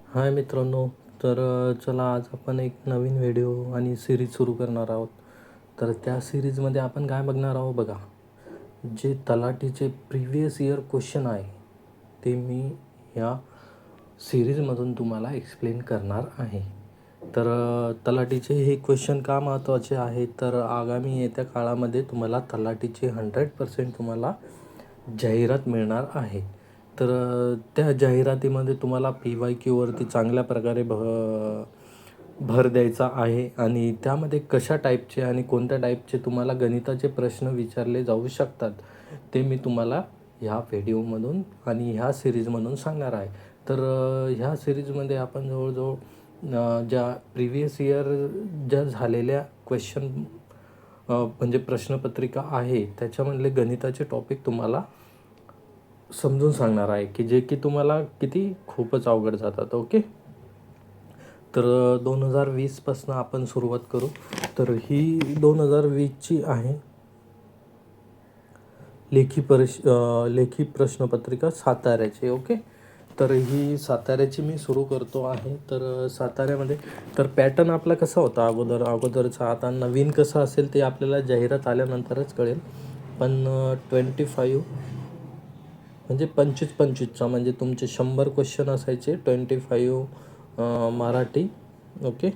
हाय मित्रांनो. चला आज आपण एक नवीन व्हिडिओ आणि सिरीज सुरू करणार आहोत. तर त्या सिरीजमध्ये आपण काय बघणार आहोत बघा, जे तलाठीचे प्रिव्हियस इयर क्वेश्चन आहे ते मी ह्या सिरीजमधून तुम्हाला एक्सप्लेन करणार आहे. तलाठीचे हे क्वेश्चन का महत्त्वाचे आहेत, तर आगामी येत्या काळामध्ये तुम्हाला तलाठीचे 100% तुम्हाला जाहिरात मिळणार आहे. त्या जाहिरातीमध्ये तुम्हाला PYQवरती चांगल्या प्रकारे भर द्यायचा आहे आणि त्यामध्ये कशा टाईपचे आणि कोणत्या टाईपचे तुम्हाला गणिताचे प्रश्न विचारले जाऊ शकतात ते मी तुम्हाला ह्या व्हिडिओमधून आणि ह्या सिरीजमधून सांगणार आहे. ह्या सिरीजमध्ये आपण जवळजवळ ज्या प्रिव्हियस इयर ज्या झालेल्या क्वेश्चन म्हणजे प्रश्नपत्रिका आहे त्याच्यामधले गणिताचे टॉपिक तुम्हाला समजून सांगणार आहे, की तुम्हाला खूपच अवघड जातात. ओके. 2020पासून आपण सुरुवात करू. तर ही 2020ची आहे लेखी प्रश्नपत्रिका साताऱ्याची. ओके. तर ही साताऱ्याची मी सुरू करतो आहे. साताऱ्यामध्ये पॅटर्न आपला कसा होता अगोदरचा, आता नवीन कसं असेल ते आपल्याला जाहिरात आल्यानंतरच कळेल. पण 25 म्हणजे 25-25चा म्हणजे तुमचे 100 क्वेश्चन असायचे. 25 मराठी. ओके.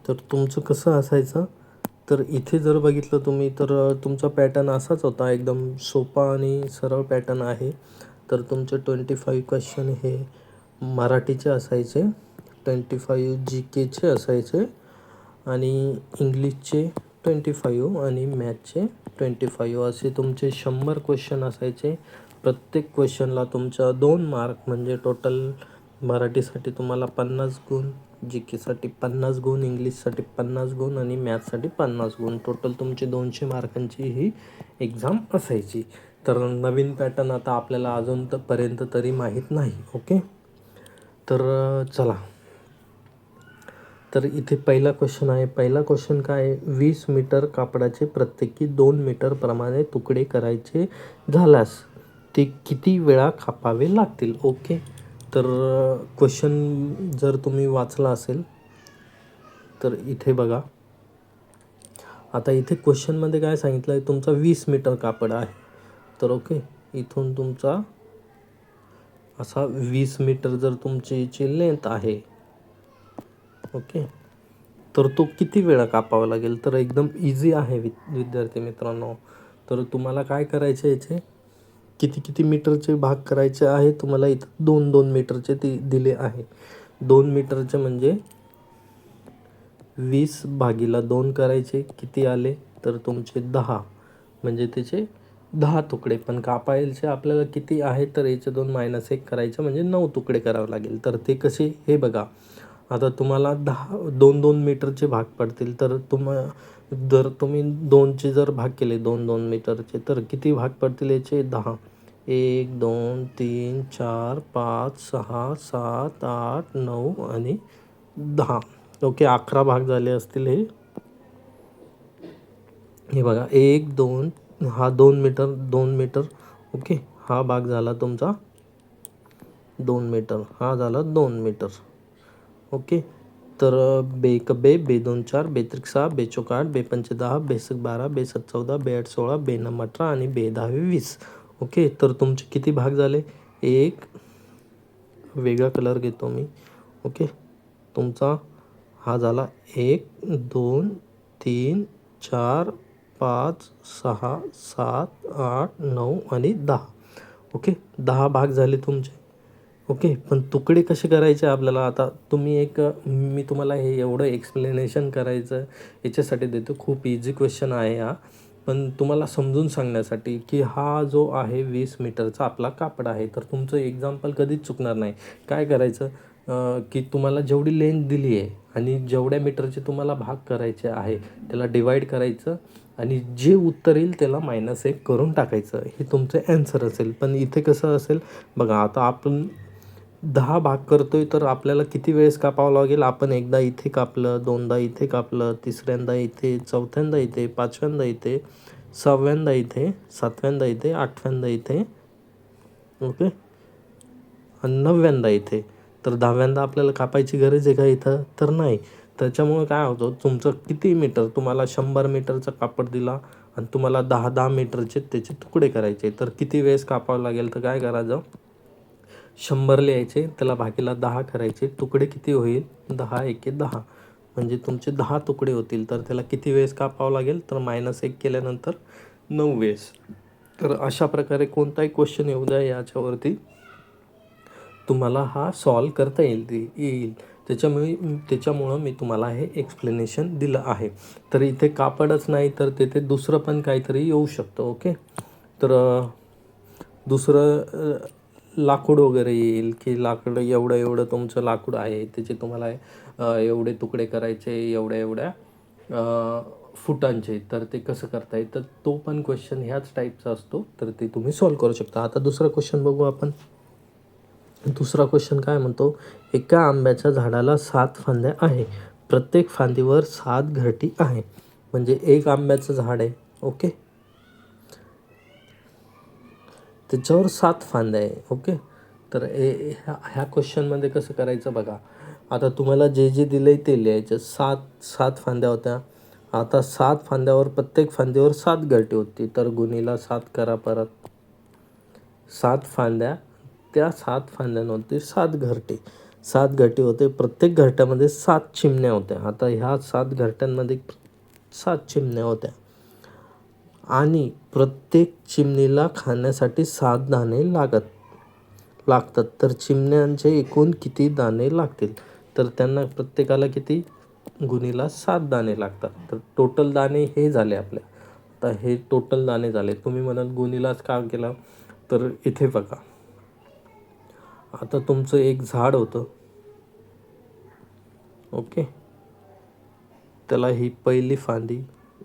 तर तुमचं कसं असायचं, तर इथे जर बघितलं तुम्ही तर तुमचा पॅटर्न असाच होता, एकदम सोपा आणि सरळ पॅटर्न आहे. तर तुमचे 25 क्वेश्चन हे मराठीचे असायचे, 25 GKचे असायचे आणि इंग्लिशचे 25 आणि मॅथचे 25 असे तुमचे 100 क्वेश्चन असायचे. प्रत्येक क्वेश्चनला तुमचा 2 मार्क, म्हणजे टोटल मराठीसाठी तुम्हाला 50 गुण, GKसाठी 50 गुण, इंग्लिशसाठी 50 गुण आणि मॅथसाठी 50 गुण. टोटल तुमचे 200 मार्कांची ही एक्झाम असायची. तर नवीन पॅटर्न आता आपल्याला अजूनपर्यंत तरी माहीत नाही. ओके. चला. तर इथे पहिला क्वेश्चन आहे. पहिला क्वेश्चन काय आहे, 20 मीटर कापडाचे प्रत्येकी 2 मीटर प्रमाणे तुकडे करायचे झाल्यास ते किती वेळा कापावे लागतील. ओके. क्वेश्चन जर तुम्ही वाचला असेल तर इथे बघा. आता इथे क्वेश्चनमध्ये काय सांगितलं आहे, तुमचा 20 मीटर कापड आहे. ओके, इथून तुमचा असा 20 मीटर जर तुमची लेंथ आहे. ओके. तो किती वेळा कापावा लागेल, तर एकदम इझी आहे विद्यार्थी मित्रांनो. तुम्हाला काय करायचे, याचे किती मीटरचे भाग करायचे आहे तुम्हाला. इथं 2-2 मीटरचे ते दिले आहे. 2 मीटरचे म्हणजे 20/2 करायचे, किती आले तर तुमचे 10, म्हणजे त्याचे 10 तुकडे. पण कापायचे आपल्याला किती आहे, तर याचे 2 - 1 करायचं म्हणजे 9 तुकडे करावे लागेल. तर ते कसे हे बघा. आता तुम्हाला 2-2 मीटरचे भाग पडतील. जर तुम्ही 2चे जर भाग केले, 2-2 मीटरचे, तर किती भाग पडतील याचे, 10. 1 2 3 4 5 6 7 8 9 आणि 10. ओके. 11 भाग झाले असतील हे बघा. 1 2 हा 2 मीटर. ओके. हा भाग झाला तुमचा 2 मीटर, हा झाला 2 मीटर. ओके. बे 2 4, बे 3 6, बे 4 8, बे 5 10, बे 6 12, बे 7 14, बे 8 16, बे 9 18 आणि बे 10 20. ओके. तुमचे किती भाग झाले, एक वेगळा कलर घेतो मी. ओके. तुमचा हा झाला 1 2 3 4 5 6 7 8 9 आणि 10. ओके. 10 भाग झाले तुमचे. ओके. पण तुकडे कसे करायचे आपल्याला, आता मी तुम्हाला हे एवढं एक्सप्लेनेशन करायचं याच्यासाठी देतो. खूप इझी क्वेश्चन आहे हा, पण तुम्हाला समजून सांगण्यासाठी, की हा जो आहे 20 मीटरचा आपला कापड आहे. तुमचं एक्झाम्पल कधीच चुकणार नाही. काय करायचं, की तुम्हाला जेवढी लेंथ दिली आहे आणि जेवढ्या मीटरचे तुम्हाला भाग करायचे आहे त्याला डिवाईड करायचं आणि जे उत्तर येईल त्याला -1 करून टाकायचं. हे तुमचं ॲन्सर असेल. पण इथे कसं असेल बघा. आता आपण 10 भाग करतोय, तर आपल्याला किती वेळेस कापावं लागेल. आपण एकदा इथे कापलं, दोनदा इथे कापलं, तिसऱ्यांदा इथे, चौथ्यांदा इथे, पाचव्यांदा इथे, 6व्यांदा इथे, 7व्यांदा इथे, 8व्यांदा इथे. ओके. आणि 9व्यांदा इथे, तर 10व्यांदा आपल्याला कापायची गरज आहे का इथं? तर नाही. त्याच्यामुळं काय होतं, तुमचं किती मीटर, तुम्हाला 100 मीटरचा कापड दिला आणि तुम्हाला 10-10 मीटरचे त्याचे तुकडे करायचे, तर किती वेळेस कापावं लागेल? तर काय करायचं, 100 लिहायचे, त्याला भागीला 10 करायचे, तुकडे किती होईल? 10 एके 10, म्हणजे तुमचे 10 तुकडे होतील. तर त्याला किती वेळेस कापावं लागेल? तर -1 केल्यानंतर 9 वेळेस. तर अशा प्रकारे कोणताही क्वेश्चन येऊ द्या, याच्यावरती तुम्हाला हा सॉल्व करता येईल. त्याच्यामुळं मी तुम्हाला हे एक्सप्लेनेशन दिलं आहे. तर इथे कापडच नाही तर तिथे दुसरं पण काहीतरी येऊ शकतं. ओके, तर दुसरं लाकूड वगैरे येईल, की लाकूड एवढं तुमचं लाकूड आहे, त्याचे तुम्हाला एवढे तुकडे करायचे, एवढ्या फुटांचे. तर ते कसं करता येईल? तर तो पण क्वेश्चन ह्याच टाईपचा असतो, तर ते तुम्ही सॉल्व करू शकता. आता दुसरा क्वेश्चन बघू आपण. दुसरा क्वेश्चन काय म्हणतो, एका आंब्याच्या झाडाला 7 फांद्या आहे, प्रत्येक फांदीवर 7 घरटी आहे. म्हणजे एक आंब्याचं झाड आहे. ओके, त्याच्यावर 7 फांद्या आहे. ओके, तर ह्या क्वेश्चनमध्ये कसं करायचं बघा. आता तुम्हाला जे जे दिलं आहे ते लिहायचं. 7 फांद्या होत्या. आता 7 फांद्यावर प्रत्येक फांदीवर 7 घरटी होती, तर गुणीला 7 करा. परत 7 फांद्या, त्या 7 फांद्यांवरती 7 घरटे. 7 घरटे होते, प्रत्येक घरट्यामध्ये 7 चिमण्या होत्या. आता ह्या 7 घरट्यांमध्ये 7 चिमण्या होत्या आणि प्रत्येक चिमणीला खाण्यासाठी 7 दाणे लागतात. तर चिमण्यांचे एकूण किती दाणे लागतील? तर त्यांना प्रत्येकाला किती? गुणीला 7 दाणे लागतात. तर टोटल दाणे हे झाले आपले. आता हे टोटल दाणे झाले. तुम्ही म्हणाल गुणीलाच का केला? तर इथे बघा, आता तुमचं एक झाड होतं. ओके, त्याला ही पहिली फांदी,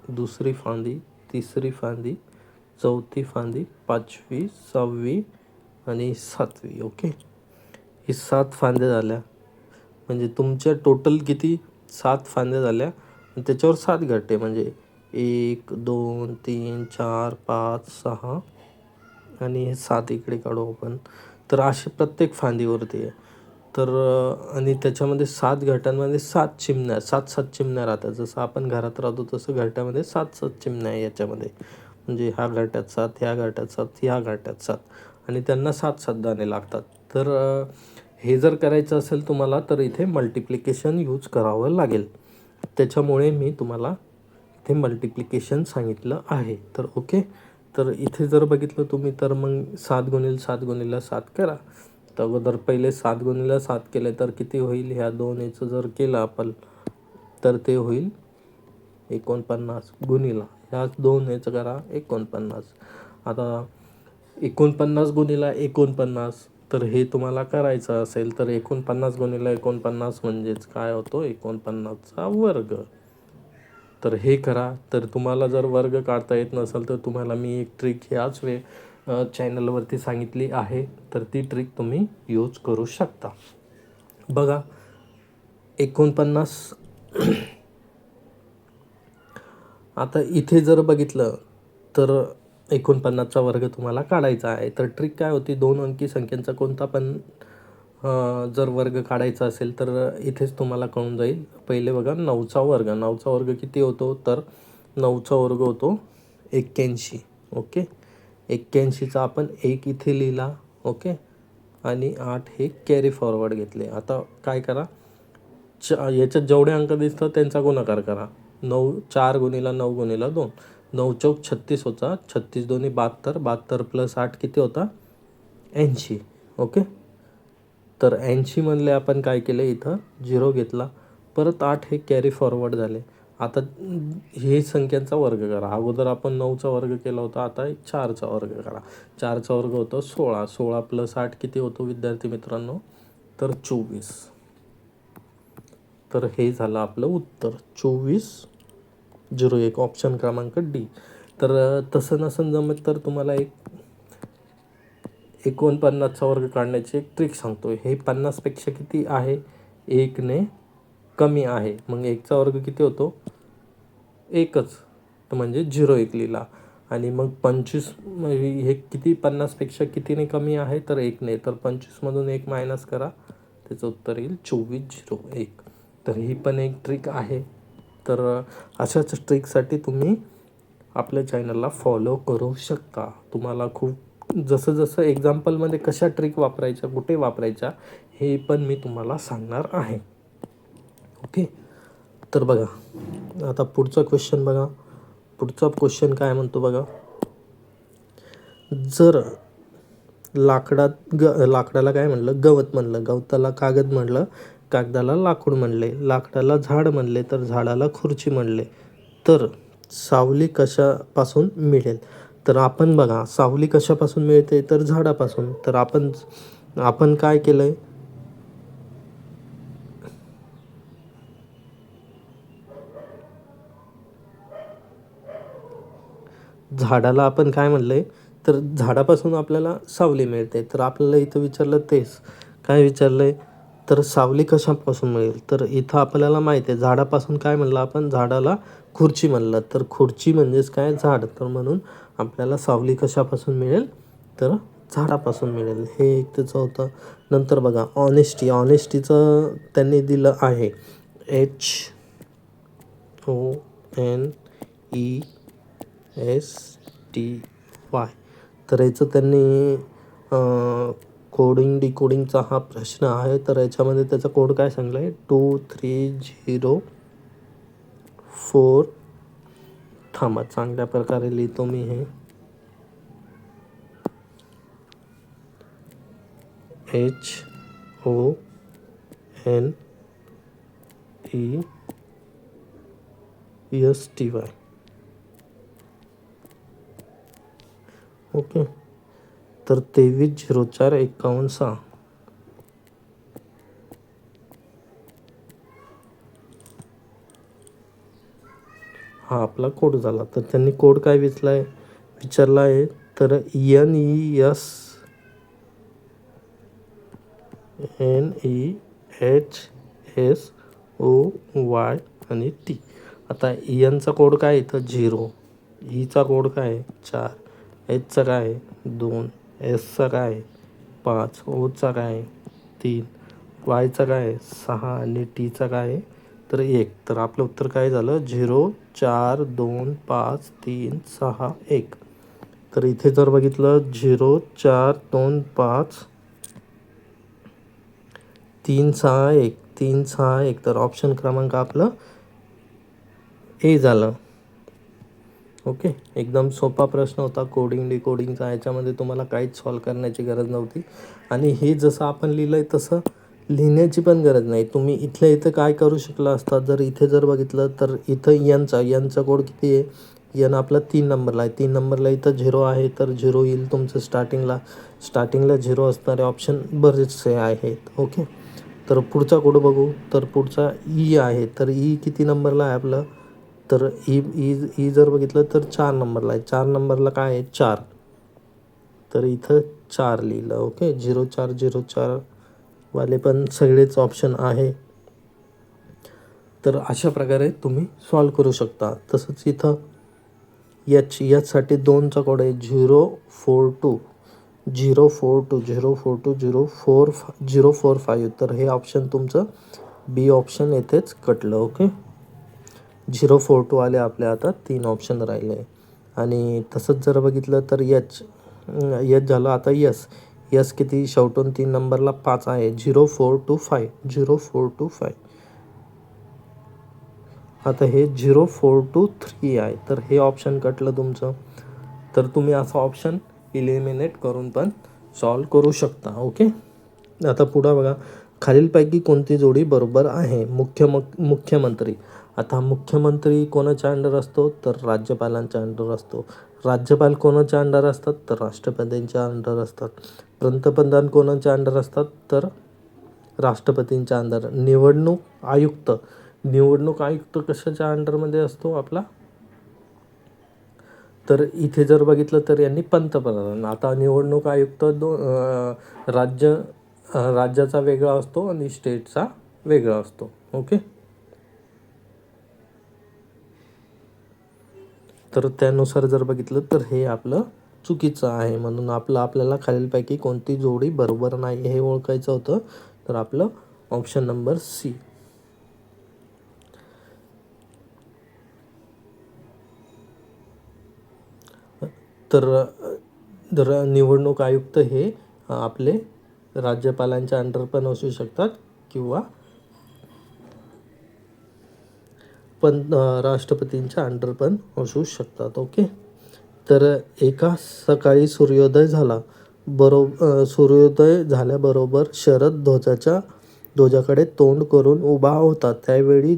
दुसरी फांदी, तिसरी फांदी, चौथी फांदी, 5वी, 6वी आणि 7वी. ओके, ही 7 फांद्या झाल्या. म्हणजे तुमच्या टोटल किती? 7 फांद्या झाल्या आणि त्याच्यावर 7 घरटे, म्हणजे 1 2 3 4 5 6 आणि हे 7 इकडे काढू आपण. तर असे प्रत्येक फांदीवरती आहे. तर आणि त्याच्यामध्ये 7 घरट्यांमध्ये 7 चिमण्या, 7 चिमण्या राहतात. जसं आपण घरात राहतो तसं घरट्यामध्ये 7 चिमण्या आहे याच्यामध्ये. म्हणजे ह्या घरट्यात 7, ह्या घरट्यात 7, ह्या घरट्यात 7 आणि त्यांना 7 दाणे लागतात. तर हे जर करायचं असेल तुम्हाला, तर इथे मल्टिप्लिकेशन यूज करावं लागेल. त्याच्यामुळे मी तुम्हाला इथे मल्टिप्लिकेशन सांगितलं आहे. तर ओके, तर इथे जर बघितलं तुम्ही, तर मग 7 गुणिले 7 गुणिले 7 करा. तर अगोदर पहिले 7 गुणिले 7 केले तर किती होईल? ह्या 2 याचं जर केलं आपण तर ते होईल 49 गुणिला ह्या 2 याचं करा 49. आता 49 गुणिला 49, तर हे तुम्हाला करायचं असेल तर 49 गुणिला 49 म्हणजेच काय होतो? 49चा वर्ग. तर हे करा. तर तुम्हाला जर वर्ग काढता येत नसेल तर तुम्हाला मी एक ट्रिक ह्याच चॅनलवरती सांगितली आहे, तर ती ट्रिक तुम्ही यूज करू शकता. बघा, 49. आता इथे जर बघितलं तर 49चा वर्ग तुम्हाला काढायचा आहे. तर ट्रिक काय होती? 2 अंकी संख्यांचा कोणता पण जर वर्ग काढायचा असेल तर इथेच तुम्हाला कळून जाईल. पहिले बघा, 9चा वर्ग. 9चा वर्ग किती होतो? तर 9चा वर्ग होतो 81. ओके, 81चा आपण 1 इथे लिहिला. ओके, आणि 8 हे कॅरी फॉरवर्ड घेतले. आता काय करा, याच्यात जेवढे अंक दिसतात त्यांचा गुणाकार करा. 4 गुणिला 9 गुणिला 2, 9 चौक 36 होता. 36 दोन्ही 72, 72 प्लस 8 किती होता? 80. ओके, तर 80 म्हणले आपण काय केलं, इथं 0 घेतला. परत 8 हे कॅरी फॉरवर्ड झाले. आता हे संख्यांचा वर्ग करा. अगोदर आपण 9चा वर्ग केला होता, आता 4चा वर्ग करा. 4चा वर्ग होतो 16. 16 प्लस 8 किती होतो विद्यार्थी मित्रांनो? तर 24. तर हे झालं आपलं उत्तर 2401, ऑप्शन क्रमांक डी. तर तसं नसेल जमत तर तुम्हाला एक 49चा वर्ग काढण्याची एक ट्रिक सांगतो. हे 50पेक्षा किती आहे? 1ने कमी आहे. मग 1चा वर्ग किती होतो? 1च, तर म्हणजे 01 लिहिला. आणि मग 25 हे किती 50पेक्षा कितीने कमी आहे तर 1ने, तर 25मधून 1 मायनस करा, त्याचं उत्तर येईल 2401. तर ही पण एक ट्रिक आहे. तर अशाच ट्रिकसाठी तुम्ही आपल्या चॅनलला फॉलो करू शकता. तुम्हाला खूप जसं जसं एक्झाम्पलमध्ये कशा ट्रिक वापरायच्या, कुठे वापरायच्या, हे पण मी तुम्हाला सांगणार आहे. ओके. तर बघा आता पुढचा क्वेश्चन बघा. पुढचा क्वेश्चन काय म्हणतो बघा. जर लाकडाला काय म्हणलं, गवत म्हणलं, गवताला कागद म्हणलं, कागदाला लाकूड म्हणले, लाकडाला झाड म्हणले, तर झाडाला खुर्ची म्हणले, तर सावली कशापासून मिळेल? तर आपण बघा सावली कशापासून मिळते तर झाडापासून. तर आपण काय केलंय, झाडाला आपण काय म्हणलंय तर झाडापासून आपल्याला सावली मिळते. तर आपल्याला इथं विचारलं तेच काय विचारलंय तर सावली कशापासून मिळेल. तर इथं आपल्याला माहिती आहे झाडापासून काय म्हणलं आपण, झाडाला खुर्ची म्हणलं, तर खुर्ची म्हणजेच काय झाड. तर म्हणून आपल्याला सावली कशापासून मिळेल तर झाडापासून मिळेल. हे एक त्याचं होतं. नंतर बघा ऑनेस्टीचं त्यांनी दिलं आहे HONESTY. तर याचं त्यांनी कोडिंग डिकोडिंगचा हा प्रश्न आहे. तर याच्यामध्ये त्याचा कोड काय सांगला आहे 2304. थांबा चांगल्या प्रकारे लिहितो मी हे. HONESTY. ओके. तर 230451. हा आपला कोड झाला. तर त्यांनी कोड काय विचारला आहे तर NESSOY आणि T. आता ENचा कोड काय येतं 0, ईचा कोड काय आहे 4, Hचा काय आहे 2, Sचा काय आहे 5, Oचा काय आहे 3, Yचा काय आहे 6 आणि Tचा काय आहे तर 1. तर आपलं उत्तर काय झालं 0 4 2 5 3 6 1. तर इथे जर बघितलं 0 4 2 5 3 6 1 3 6 1, तर ऑप्शन क्रमांक आपलं ए झालं. ओके. एकदम सोपा प्रश्न होता कोडिंग डिकोडिंगचा. याच्यामध्ये तुम्हाला काहीच सॉल्व करण्याची गरज नव्हती. आणि हे जसं आपण लिहिलं आहे तसं लिहिण्याची पण गरज नाही. तुम्ही इथल्या इथं काय करू शकला असता, जर इथे जर बघितलं तर इथं यनचा कोड किती आहे, यन आपला 3 नंबरला आहे. 3 नंबरला इथं 0 आहे, तर 0 येईल तुमचं स्टार्टिंगला 0 असणारे ऑप्शन बरेचसे आहेत. ओके. तर पुढचा कोड बघू. तर पुढचा ई आहे. तर ई किती नंबरला आहे आपलं, तर ई जर बघितलं तर 4 नंबरला आहे. 4 नंबरला काय आहे 4, तर इथं 4 लिहिलं. ओके. 0404 वाले पण सगळेच ऑप्शन आहे. तर अशा प्रकारे तुम्ही सॉल्व करू शकता. तसंच इथं साठी 2चा कोड आहे 042 042 तर हे ऑप्शन तुमचं बी ऑप्शन येथेच कटलं. ओके. 042 आले आपल्या आता 3 ऑप्शन राहिले. आणि तसंच जर बघितलं तर एच झालं. आता यस किती शेवटून 3 नंबरला 5 आहे 0425. आता हे 0423 आहे, तर हे ऑप्शन कटलं तुमचं. तर तुम्ही असं ऑप्शन इलिमिनेट करून पण सॉल्व करू शकता. ओके. आता पुढं बघा खालीलपैकी कोणती जोडी बरोबर आहे. मुख्यमंत्री. आता मुख्यमंत्री कोणाच्या अंडर असतो तर राज्यपालांच्या अंडर असतो. राज्यपाल कोणाच्या अंडर असतात तर राष्ट्रपतींच्या अंडर असतात. पंतप्रधान कोणाच्या अंडर असतात तर राष्ट्रपतींच्या अंडर. निवडणूक आयुक्त कशाच्या अंडरमध्ये असतो आपला, तर इथे जर बघितलं तर यांनी पंतप्रधान. आता निवडणूक आयुक्त राज्याचा वेगळा असतो आणि स्टेटचा वेगळा असतो. ओके. तर त्यानुसार जर बघितलं तर हे आपलं चुकीचं आहे. म्हणून आपल्याला खालीलपैकी कोणती जोडी बरोबर नाही हे ओळखायचं होतं. तर आपलं ऑप्शन नंबर सी. तर निवडणूक आयुक्त हे आपले राज्यपालांच्या अंडर पण असू शकतात किंवा राष्ट्रपतींच्या अंडर पण असू शकतात. ओके. तर एका सकाळी सूर्योदय झाल्याबरोबर शरद ध्वजाकडे तोंड करून उभा होता. त्यावेळी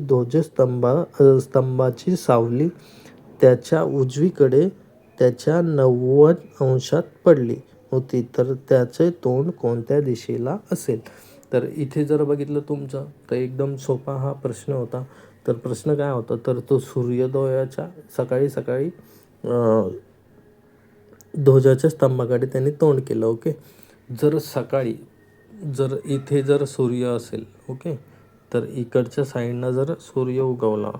स्तंभाची सावली त्याच्या उजवीकडे त्याच्या 90 अंशात पडली होती. तर त्याचे तोंड कोणत्या दिशेला असेल? तर इथे जर बघितलं तुमचं तर एकदम सोपा हा प्रश्न होता. तर प्रश्न काय होता, तर तो सूर्योदयाच्या सकाळी सकाळी ध्वजाच्या स्तंभाकडे त्यांनी तोंड केलं. ओके. जर सकाळी जर इथे जर सूर्य असेल, ओके, तर इकडच्या साईडनं जर सूर्य उगवला,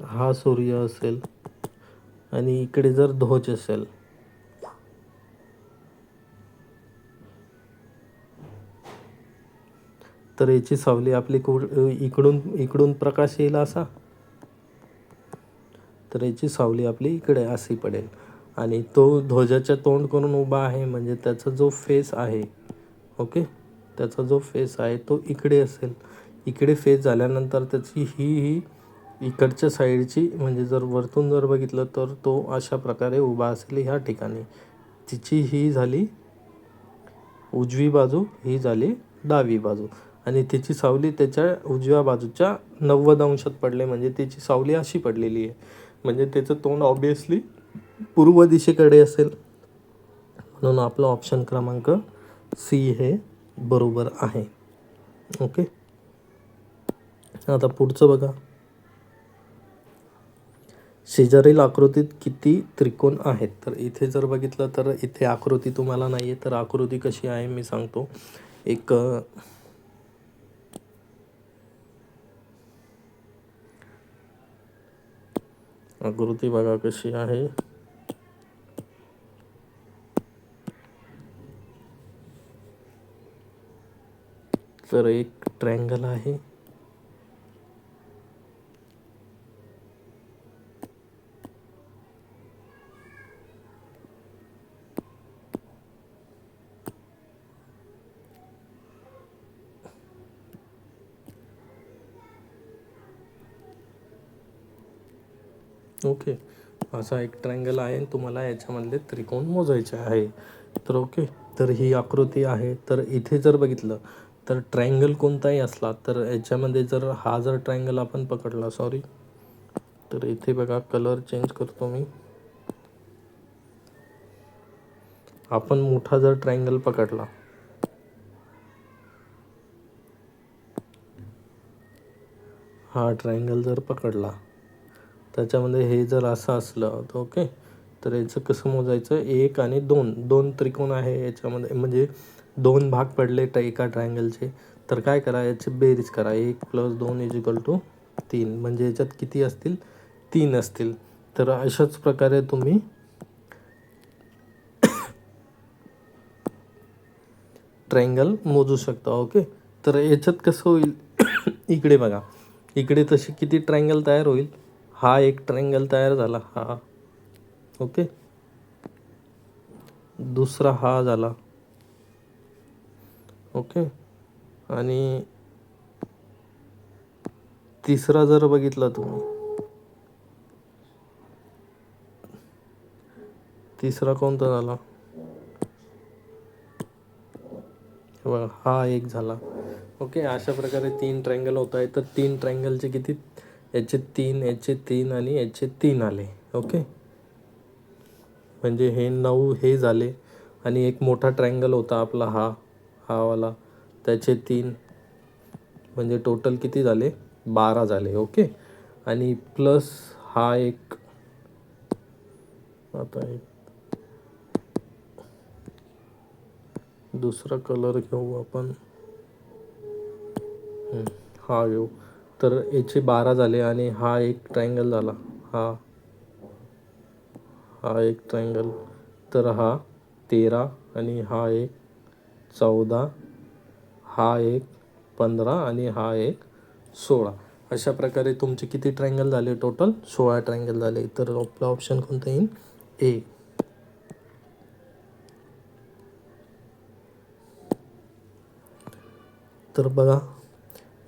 हा सूर्य असेल आणि इकडे जर ध्वज असेल, तर याची सावली आपली इकडून प्रकाश येईल असा, तर याची सावली आपली इकडे अशी पडेल. आणि तो ध्वजाच्या तोंड करून उभा आहे म्हणजे त्याचा जो फेस आहे, ओके, त्याचा जो फेस आहे तो इकडे असेल. इकडे फेस झाल्यानंतर त्याची ही इकडच्या साईडची म्हणजे जर वरतून जर बघितलं तर तो अशा प्रकारे उभा असेल ह्या ठिकाणी. तिची ही झाली उजवी बाजू, ही झाली डावी बाजू आणि त्याची सावली त्याच्या उजव्या बाजूच्या 90 अंशात पडले म्हणजे त्याची सावली अशी पडलेली आहे. म्हणजे त्याचं तोंड ऑब्वियसली पूर्व दिशेकडे असेल. म्हणून आपलं ऑप्शन क्रमांक सी हे बरोबर आहे. ओके. आता पुढचं बघा. शेजारील आकृतीत किती त्रिकोण आहेत? तर इथे जर बघितलं तर इथे आकृती तुम्हाला नाही आहे. तर आकृती कशी आहे मी सांगतो. एक आकृती बघा कशी आहे. तर एक ट्रायंगल आहे, ओके, असा एक ट्रायंगल आहे. तुम्हाला याच्यामधले त्रिकोण मोजायचे आहे. तर ओके, तर ही आकृती आहे. तर इथे जर बघितलं तर ट्रायंगल कोणताही असला तर याच्यामध्ये जर हा जर ट्रायंगल आपण पकडला, सॉरी, तर इथे बघा कलर चेंज करतो मी. आपण मोठा जर ट्रायंगल पकडला, हा ट्रायंगल जर पकडला, त्याच्यामध्ये हे जर असं असलं तर ओके, तर याचं कसं मोजायचं, 1 आणि 2 त्रिकोण आहे याच्यामध्ये, म्हणजे 2 भाग पडले एका ट्रायंगलचे. तर काय करा, याची बेरीज करा. 1 + 2 = 3. म्हणजे याच्यात किती असतील, 3 असतील. तर अशाच प्रकारे तुम्ही ट्रायंगल मोजू शकता. ओके. तर याच्यात कसं होईल इकडे बघा, इकडे तशी किती ट्रायंगल तयार होईल, हा एक ट्रायंगल तयार झाला, हा, ओके, दुसरा हा झाला, ओके, आणि तिसरा जर बघितला तुम्ही, तिसरा कोणता झाला, बघा हा एक झाला. ओके. अशा प्रकारे 3 ट्रायंगल होत आहे. तर 3 ट्रायंगलचे किती, याचे 3, याचे 3 आणि याचे 3 आले. ओके. म्हणजे हे 9 हे झाले आणि एक मोठा ट्रायंगल होता आपला हा वाला, त्याचे 3, म्हणजे टोटल किती झाले, 12 झाले. ओके. आणि प्लस हा एक, आता एक दुसरा कलर घेऊ आपण, हा घेऊ. तर याचे 12 झाले आणि हा एक ट्रायंगल झाला. हा हा एक ट्रायंगल, तर हा 13 आणि हा एक 14, हा एक 15 आणि हा एक 16. अशा प्रकारे तुमचे किती ट्रायंगल झाले टोटल? 16 ट्रायंगल झाले. तर आपला ऑप्शन कोणता येईल? ए. तर बघा,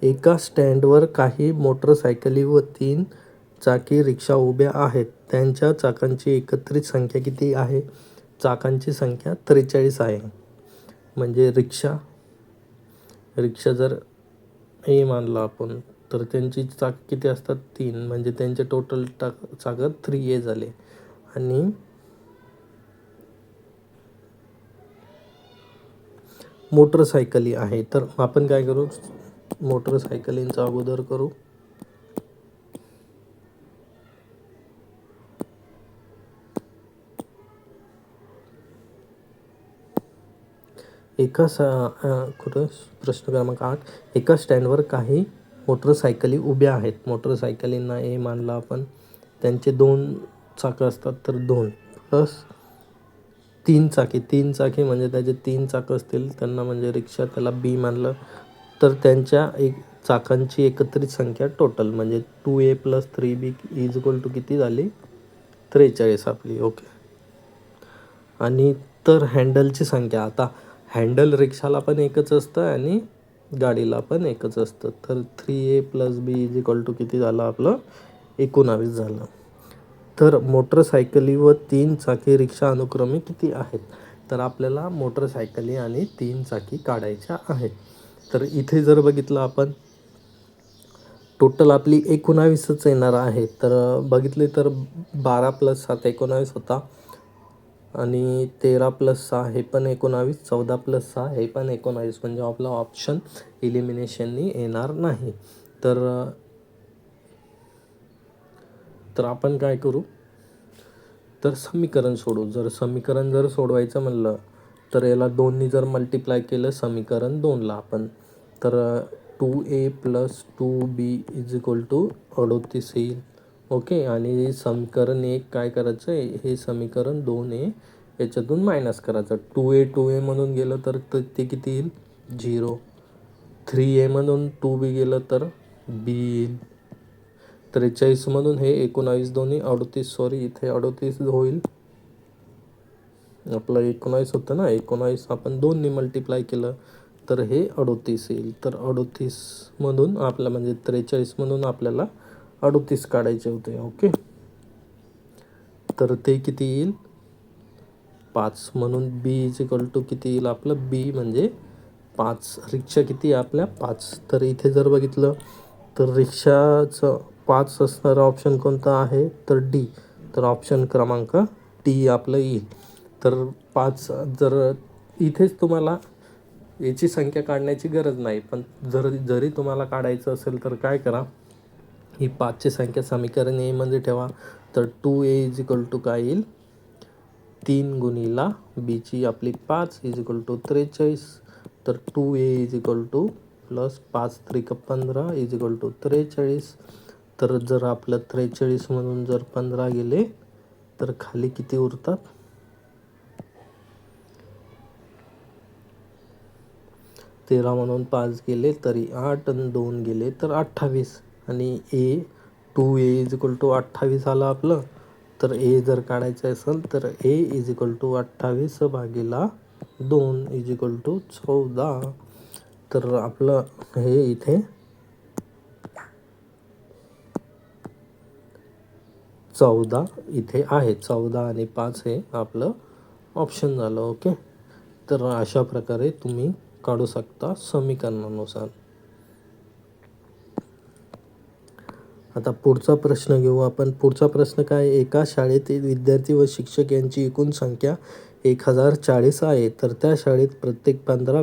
एका स्टँडवर काही मोटरसायकली व 3 चाकी रिक्षा उभ्या आहेत. त्यांच्या चाकांची एकत्रित संख्या किती आहे? चाकांची संख्या 43 आहे. म्हणजे रिक्षा जर ए मानला आपण, तर त्यांची चाक किती असतात? 3. म्हणजे त्यांचे टोटल चाकं 3A झाले. आणि मोटरसायकली आहे, तर आपण काय करू? मोटरसायकलींचा अगोदर करू. कुठं प्रश्न क्रमांक 8. एका स्टँडवर काही मोटरसायकली उभ्या आहेत. मोटरसायकलींना ए मानला आपण. त्यांचे 2 चाकं असतात, तर 2 प्लस 3 चाकी म्हणजे त्याचे 3 चाकं असतील त्यांना, म्हणजे रिक्षा, त्याला बी मानलं. तर त्यांच्या चाकांची एकत्रित संख्या टोटल म्हणजे 2A + 3B is equal to किती झाली? 43 आपली. ओके. आणि तर हँडलची संख्या, आता हँडल रिक्षाला पण एकच असतं आणि गाडीला पण एकच असतं. तर 3A + B is equal to किती झालं आपलं? 19 झालं. तर मोटरसायकली व 3 चाकी रिक्षा अनुक्रमे किती आहेत? तर आपल्याला मोटरसायकली आणि 3 चाकी काढायच्या आहेत. तर इथे जर बघितलं आपण, टोटल आपली 19च येणार आहे. तर बघितले तर 12 + 7 19 होता, आणि 13 + 6 हे पण 19, 14 + 6 हे पण 19. म्हणजे आपला ऑप्शन इलिमिनेशननी येणार नाही. तर आपण काय करू? तर समीकरण सोडू. समीकरण जर सोडवायचं म्हणलं, तर याला 2नी जर मल्टिप्लाय केलं समीकरण 2ला आपण, तर 2A + 2B is equal to 38 येईल. ओके. आणि समीकरण 1 काय करायचं आहे? हे समीकरण 2A याच्यातून मायनस करायचं. 2A म्हणून गेलं तर ते किती येईल? 0. 3A म्हणून 2B गेलं तर B येईल. 43 मधून हे 19 दोन्ही 38, सॉरी इथे 38 होईल. आपलं 19 होतं ना, 19 आपण 2नी मल्टिप्लाय केलं तर हे 38 येईल. तर 38 मधून आपल्या, म्हणजे 43 मधून आपल्याला 38 काढायचे होते. ओके. तर ते किती येईल? 5. म्हणून B इज इक्वल टू किती येईल आपलं? B म्हणजे 5. रिक्षा किती आपल्या? 5. तर इथे जर बघितलं तर रिक्षाचं 5 असणारा ऑप्शन कोणता आहे? तर डी. तर ऑप्शन क्रमांक डी आपलं येईल. तर 5 जर इथेच तुम्हाला याची संख्या काढण्याची गरज नाही, पण जरी तुम्हाला काढायचं असेल तर काय करा? ही 5ची संख्या समीकरण ए मध्ये ठेवा. तर 2A इज इक्वल टू काय येईल? 3 गुणिला बीची आपली 5 इज इक्वल टू 43. तर 2A is equal two plus 5 त्रिक 15 इज इक्वल टू 43. तर जर आपलं 43 म्हणून जर 15 गेले तर खाली किती उरतात? 13 म्हणून 5 गेले तरी 8, आणि 2 गेले तर 28. आणि 2A इज इक्वल टू 28 आलं आपलं. तर ए जर काढायचं असेल तर ए इज इक्वल टू 28 भागिला 2 इज इक्वल टू 14. तर आपलं हे इथे 14 इथे आहे. 14 आणि 5 हे आपलं ऑप्शन झालं. ओके. तर अशा प्रकारे तुम्ही काढू शकता समीकरणानुसार. आता पुढचा प्रश्न घेऊ आपण. पुढचा प्रश्न काय? एका शाळेतील विद्यार्थी व शिक्षक यांची एकूण संख्या 1040 आहे. तर त्या शाळेत प्रत्येक 15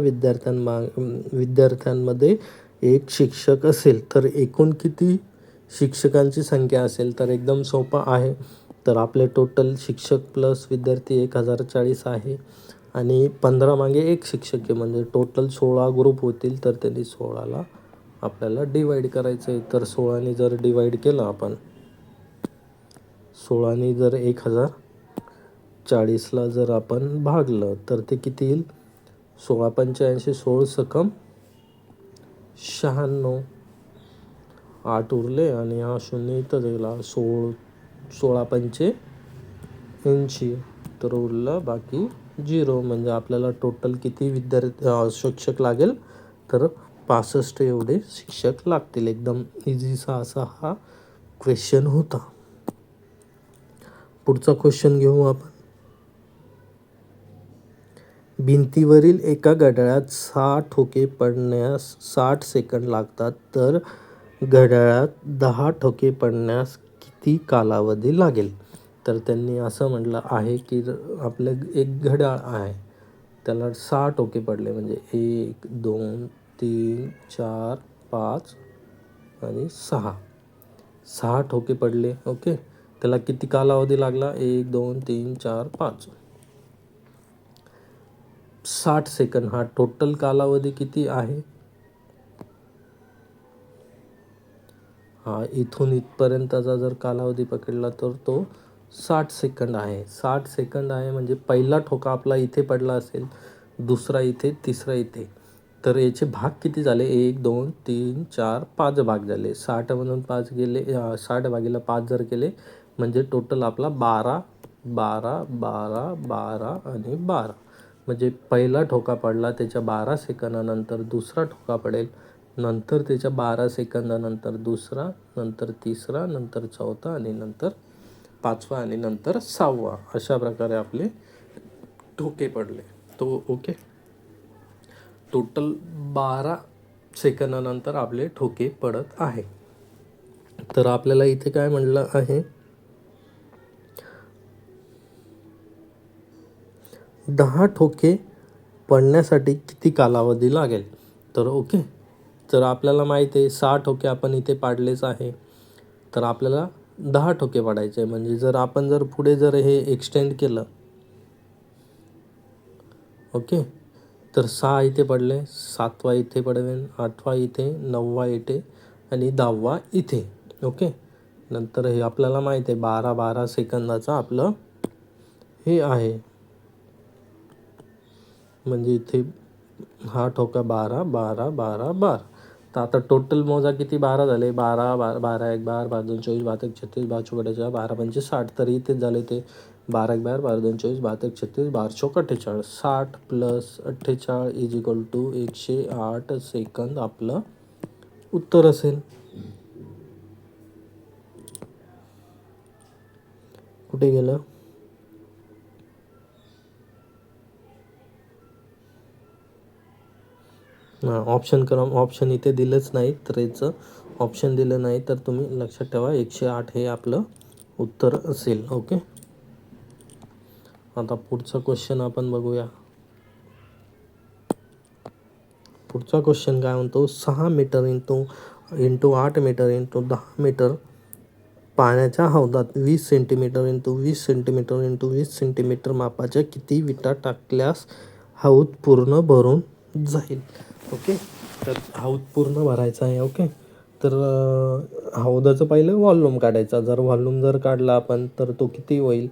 विद्यार्थ्यांमध्ये एक शिक्षक असेल, तर एकूण किती शिक्षकांची संख्या असेल? तर एकदम सोपं आहे. तर आपले टोटल शिक्षक प्लस विद्यार्थी 1040 आहे, आणि 15 मागे एक शिक्षक आहे, म्हणजे टोटल 16 ग्रुप होतील. तर त्यांनी 16ला आपल्याला डिवाईड करायचं आहे. तर 16ने जर डिवाईड केलं आपण, 16ने जर 1040ला जर आपण भागलं तर ते किती येईल? 16×85 16 96. 8 उरले आणि हा 0 इथं गेला. 16×85 तर उरलं बाकी 0. म्हणजे आपल्याला टोटल किती शिक्षक लागेल? तर 65 एवढे शिक्षक लागतील. एकदम इझीसा असा हा क्वेश्चन होता. पुढचा क्वेश्चन घेऊ आपण. भिंतीवरील एका घड्याळात 6 ठोके पडण्यास 60 सेकंद लागतात, तर घड्याळात 10 ठोके पडण्यास किती कालावधी लागेल? तर त्यांनी असं म्हटलं आहे की आपलं एक घड्याळ आहे, त्याला 6 ठोके पडले म्हणजे 1 2 3 4 5 आणि 6 ठोके पडले. ओके, त्याला किती कालावधी लागला? 1 2 3 4 5 60 सेकंद. हा टोटल कालावधी किती आहे? हा इथून इथपर्यंतचा जर कालावधी पकडला तर तो 60 सेकंद आहे. 60 सेकंद आहे म्हणजे पहिला ठोका आपला इथे पडला असेल, दुसरा इथे, तिसरा इथे. तर याचे भाग किती झाले? 1 2 3 4 5 भाग झाले. 60 मधून 5 गेले, 60 भागीला 5 जर केले म्हणजे टोटल आपला 12 12 12 12 आणि 12. म्हणजे पहिला ठोका पडला त्याच्या 12 सेकंदानंतर दुसरा ठोका पडेल, नंतर त्याच्या 12 सेकंदानंतर दुसरा, नंतर तिसरा, नंतर चौथा आणि नंतर पाचवा आणि नंतर 6वा. अशा प्रकारे आपले ठोके पडले. तो ओके, टोटल 12 सेकंदानंतर आपले ठोके पडत आहे. तर आपल्याला इथे काय म्हणलं आहे? 10 ठोके पडण्यासाठी किती कालावधी लागेल? तर ओके, तर आपल्याला माहिती आहे 6 ठोके आपण इथे पाडलेच आहे, तर आपल्याला 10 ठोके पाडायचे. म्हणजे जर आपण पुढे जर हे एक्सटेंड केलं, ओके, तर 6 इथे पडले, 7वा इथे पडवेन, 8वा इथे, 9वा इथे आणि 10वा इथे. ओके, नंतर हे आपल्याला माहिती आहे 12 12 सेकंदाचं आपलं हे आहे. म्हणजे इथे हा ठोका 12 12 12 12. तर आता टोटल मोजा किती? 12 झाले. 12 12 12 1 12 12 2 24 12 36 12 44 12 पंचे 60. तर इथेच झाले ते 12 1 12 12 2 24 12 36 12 चौक 48. 60 plus 48 is equal to 108 second आपलं उत्तर असेल. कुठे गेलं? ऑप्शन इथे दिलंच नाही, तर याचं ऑप्शन दिलं नाही, तर तुम्ही लक्षात ठेवा 108 हे आपलं उत्तर असेल. ओके, आता पुढचा क्वेश्चन आपण बघूया. पुढचा क्वेश्चन काय म्हणतो? 6 metre into 8 metre into 10 metre पाण्याच्या हौदात 20 centimetre into 20 centimetre into 20 centimetre मापाच्या किती विटा टाकल्यास हौद पूर्ण भरून जाईल? ओके, तर हौद पूर्ण भरायचा आहे. ओके, तर हौदाचं पहिलं व्हॉल्यूम काढायचा. जर व्हॉल्यूम काढला आपण तर तो किती होईल?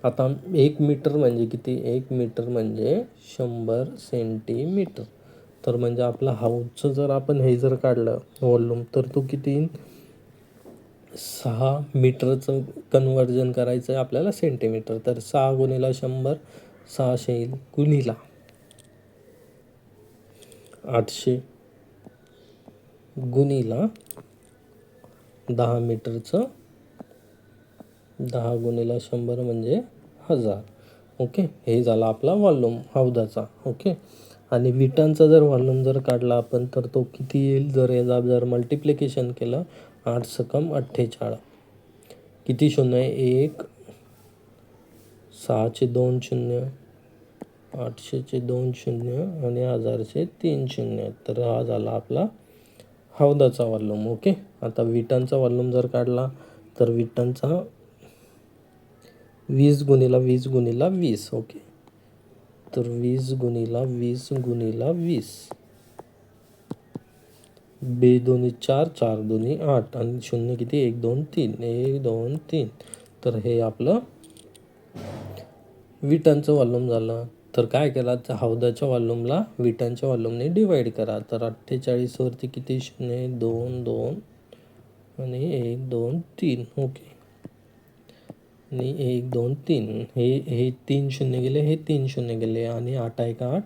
आता 1 मीटर म्हणजे किती? 1 मीटर म्हणजे 100 सेंटीमीटर. तर म्हणजे आपला हौदचं जर आपण हे काढलं व्हॉल्यूम, तर तो किती येईल? 6 मीटरचं कन्व्हर्जन करायचं आहे आपल्याला सेंटीमीटर. तर 6 गुणिला 100 600 येईल, गुणिला 800 गुणिला 10 मीटरचं 10 गुणिला 100 म्हणजे 1000. ओके, हे झाला आपला व्हॉल्यूम हौदाचा. ओके, आणि विटांचा व्हॉल्यूम काढला आपण तर तो किती येईल? जर मल्टिप्लिकेशन केलं 8 सकम 48. किती शून्य आहे? 1, 6चे 2 शून्य, 800चे 2 शून्य आणि 1000चे 3 शून्य. तर हा झाला आपला हौदाचा व्हॉल्यूम. ओके, आता विटांचा व्हॉल्यूम काढला तर विटांचा 20 गुणिला 20 गुणिला 20. ओके, तर 20 गुणिला 20 गुणिला 20. 2 4 4 2 8 आणि शून्य किती? 1 2 3 1 2 3. तर हे आपलं विटांचं वॉल्यूम झालं. तर काय केला, तर हौदाच्या वॉल्यूमला विटांच्या वॉल्यूमने डिवाईड करा. तर 48 वरती किती शून्य, 2 2 आणि 1 2 3. ओके, आणि 1 2 3 हे 3 शून्य गेले, हे 3 शून्य गेले, आणि 8 1 8,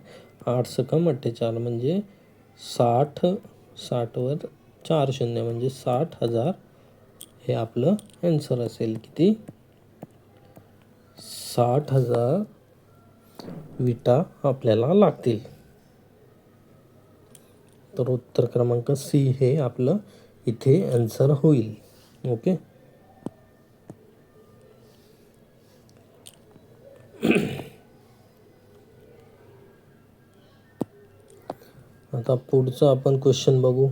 8 सकम 48 म्हणजे 60. 60वर 4 शून्य म्हणजे 60,000 हे आपलं आन्सर असेल. किती? 60,000 विटा आपल्याला लागतील. तर उत्तर क्रमांक सी हे आपलं इथे आन्सर होईल. ओके, आता पुढचं आपण क्वेश्चन बघू.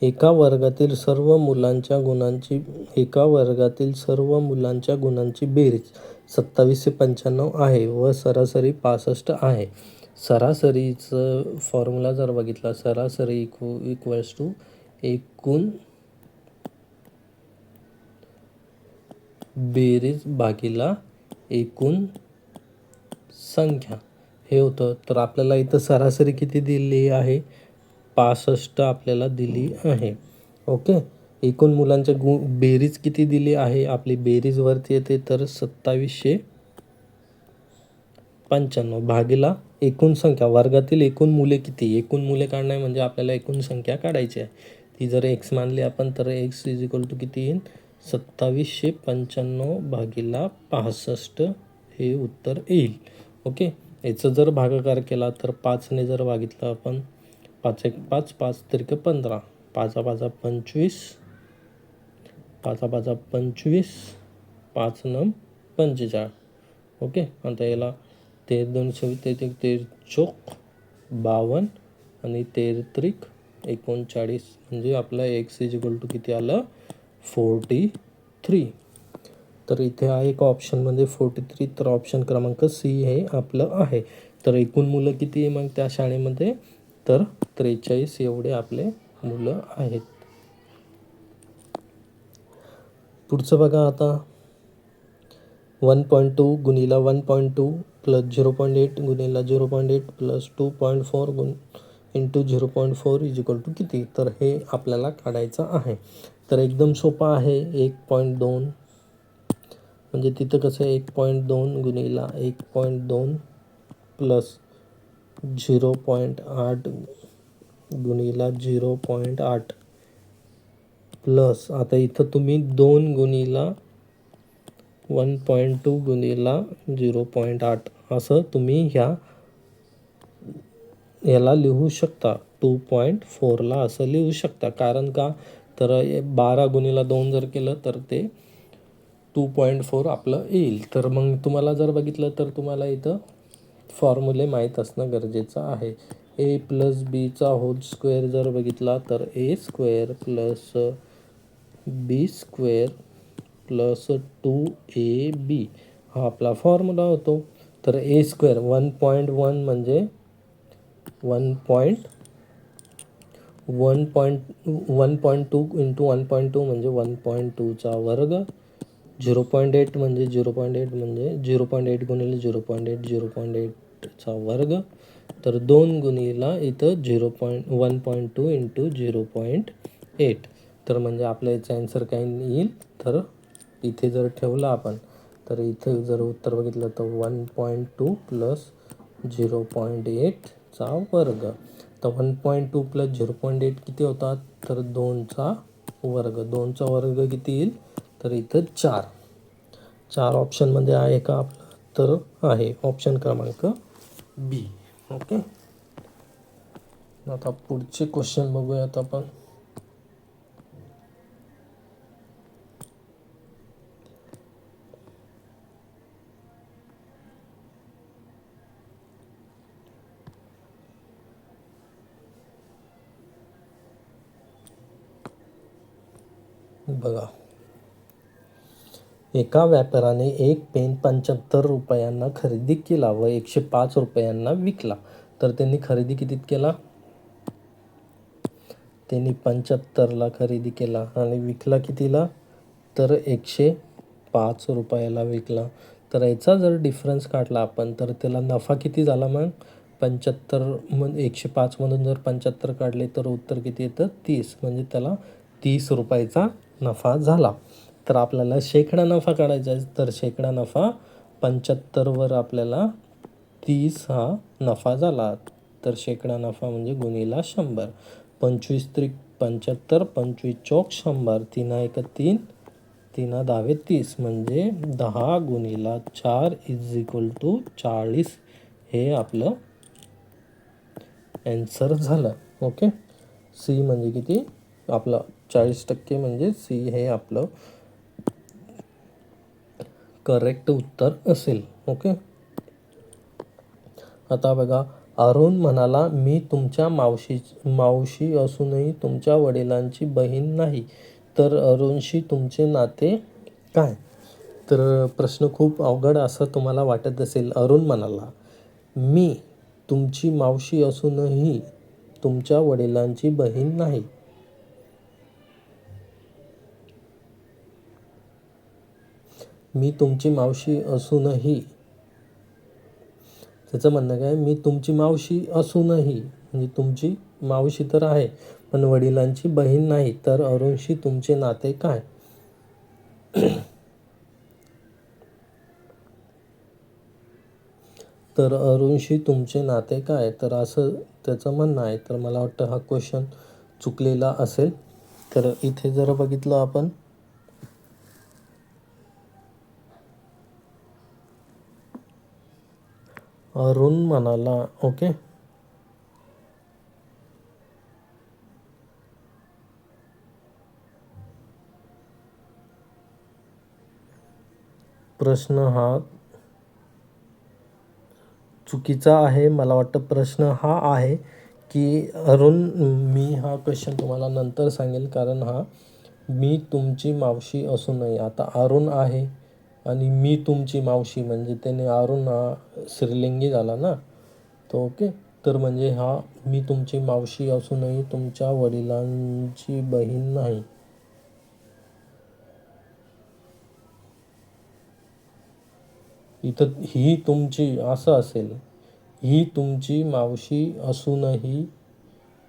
एका वर्गातील सर्व मुलांच्या गुणांची बेरीज 27 ते 95 आहे व सरासरी 65 आहे. सरासरीचं फॉर्म्युला जर बघितला, सरासरी इक्वल्स टू एकूण बेरीज भागिला एकूण संख्या हे होतं. तर आपल्याला इथं सरासरी किती दिली आहे? 65 आपल्याला दिली आहे. ओके, एकूण मुलांच्या बेरीज किती दिली आहे? आपली बेरीज वरती येते तर 2795 भागिला एकूण संख्या. वर्गातील एकूण मुले किती? एकूण मुले काढणे म्हणजे आपल्याला एकूण संख्या काढायची आहे. ती जर एक्स मानली आपण तर एक्स इज इक्वल टू किती येईल? 2795 भागिला 65 हे उत्तर येईल. ओके, याचं जर भागाकार केला तर 5ने जर भागितलं आपण, 5 1 5, 5 त्रिक 15, 5 5 25, 5 5 25, 5 9 45. ओके, आता याला 13 2 26, 13 चोक 52 आणि 13 त्रिक 39 म्हणजे आपला एक्स इज इक्वल टू किती आलं? 43. तर इथे आहे एक ऑप्शनमध्ये 43. तर ऑप्शन क्रमांक सी हे आपलं आहे. तर एकूण मुलं किती आहे मग त्या शाळेमध्ये? तर 43 एवढे आपले मुलं आहेत. पुढचं बघा आता. 1.2 गुणिला 1.2 प्लस 0.8 गुणिला 0.8 plus 2.4 into 0.4 is equal to किती? तर हे आपल्याला काढायचं आहे. तर एकदम सोपं आहे. 1.2 म्हणजे तिथं कसं 1.2 गुणिला 1.2 प्लस 0.8 गुणिला 0.8 प्लस, आता इथं तुम्ही 2 गुणिला 1.2 गुणिला 0.8 असं तुम्ही याला लिहू शकता. 2.4ला असं लिहू शकता. कारण का, तर 12 गुणिला 2 जर केलं तर ते 2.4 आपलं येईल. तर मग तुम्हाला जर बघितलं तर तुम्हाला इथं फॉर्म्युले माहीत असणं गरजेचं आहे. ए प्लस बीचा होल स्क्वेअर जर बघितला तर ए स्क्वेअर प्लस बी स्क्वेअर प्लस 2ab हा आपला फॉर्म्युला होतो. तर ए स्क्वेअर 1.1 म्हणजे 1.2 इंटू 1.2 म्हणजे 1.2चा वर्ग. 0.8 म्हणजे 0.8 म्हणजे 0.8 गुणिले 0.8 0.8चा वर्ग. तर 2 गुणिला इथं 1.2 इंटू 0.8. तर म्हणजे आपल्या याचा आन्सर काय येईल? तर इथे जर ठेवलं आपण तर इथे जर उत्तर बघितलं तर 1.2 प्लस 0.8चा वर्ग. तर 1.2 प्लस 0.8 किती होतात? तर 2चा वर्ग. 2चा वर्ग किती येईल? तर इथं 4 ऑप्शनमध्ये आहे का आपलं? तर आहे ऑप्शन क्रमांक बी. ओके, आता पुढचे क्वेश्चन बघूयात आपण. बघा, एका व्यापाऱ्याने एक पेन 75 रुपयांना खरेदी केला व 105 रुपयांना विकला. तर त्यांनी खरेदी कितीत केला? त्यांनी 75ला खरेदी केला आणि विकला कितीला? तर 105 5 रुपयाला विकला. तर याचा जर डिफरन्स काढला आपण तर त्याला नफा किती झाला मग 75 105मधून जर 75 काढले तर उत्तर किती येतं 30. म्हणजे त्याला 30 रुपयाचा नफा झाला. तर आपल्याला शेकडा नफा काढायचा आहे. तर शेकडा नफा 75वर आपल्याला 30 हा नफा झाला. तर शेकडा नफा म्हणजे गुणिला 100. 25 त्रिक 75, 25 चौक 100, 3 एक 3, 3 10 30 म्हणजे 10 गुणिला 4 = 40. हे आपलं ॲन्सर झालं. ओके. सी म्हणजे किती आपलं 40% म्हणजे सी हे आपलं करेक्ट उत्तर असेल. ओके. आता बघा, अरुण म्हणाला मी तुमच्या मावशी असूनही तुमच्या वडिलांची बहीण नाही, तर अरुणशी तुमचे नाते काय? तर प्रश्न खूप अवघड असं तुम्हाला वाटत असेल. अरुण म्हणाला मी तुमची मावशी असूनही तुमच्या वडिलांची बहीण नाही. मी तुमची मावशी असूनही, त्याचं म्हणणं काय, मी तुमची मावशी असूनही म्हणजे तुमची मावशी तर आहे पण वडिलांची बहीण नाही, तर अरुणशी तुमचे नाते काय? तर अरुणशी तुमचे नाते काय, तर असं त्याचं म्हणणं आहे. तर मला वाटतं हा क्वेश्चन चुकलेला असेल. तर इथे जर बघितलं आपण, अरुण म्हणाला, ओके, प्रश्न हा चुकीचा आहे. मला वाटतं प्रश्न हा आहे की अरुण, मी हा क्वेश्चन तुम्हाला नंतर सांगेल, कारण हा मी तुमची मावशी असूनही, आता अरुण आहे आणि मी तुमची मावशी म्हणजे त्याने अरुण हा स्त्रीलिंगी झाला ना, तो ओके. तर म्हणजे हा मी तुमची मावशी असूनही तुमच्या वडिलांची बहीण नाही. इथं ही तुमची असं असेल, ही तुमची मावशी असूनही